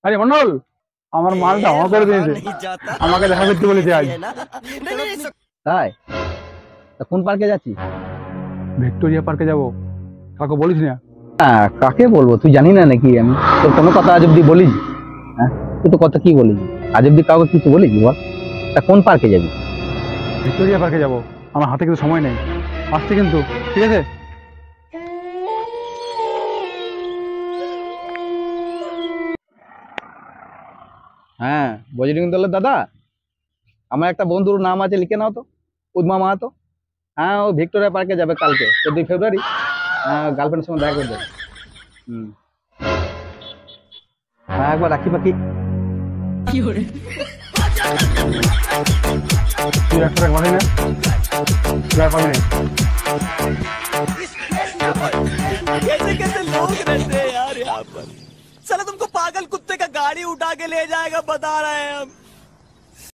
আরে মন্ডল, আমার মালটা আমার করে দিয়েছে, আমাকে দেখা করতে বলেছে আজ। তাই? তা কোন পার্কে যাচ্ছিস? ভিক্টোরিয়া পার্কে যাবো। কাউকে বলিস না? হ্যাঁ, কাকে বলবো? তুই জানি না নাকি আমি তোর কোনো কথা আজ অব্দি বলিস? হ্যাঁ, তুই তো কথা কি বলিস? আজ অব্দি কাউকে কিছু বলিস বল? তা কোন পার্কে যাবি? ভিক্টোরিয়া পার্কে যাবো। আমার হাতে কিন্তু সময় নেই, আসছে কিন্তু, ঠিক আছে? হ্যাঁ, বজরং দলের দাদা, আমার একটা বন্ধুর নাম আছে, লিখে নাও তো। উদ্মা মাহাতো। হ্যাঁ, ও ভিক্টোরিয়া পার্কে যাবে কালকে 14 ফেব্রুয়ারি। হ্যাঁ, গার্লফ্রেন্ডের সঙ্গে দেখা করবে। হুম। হ্যাঁ, একবার রাখি পাখি। তুই একটা পাবি না, তুই আর পাবি না। कैसे कैसे लोग रहते हैं यार यहाँ पर। साला तुमको पागल कुत्ते का गाड़ी उठा के ले जाएगा बता रहे हैं हम।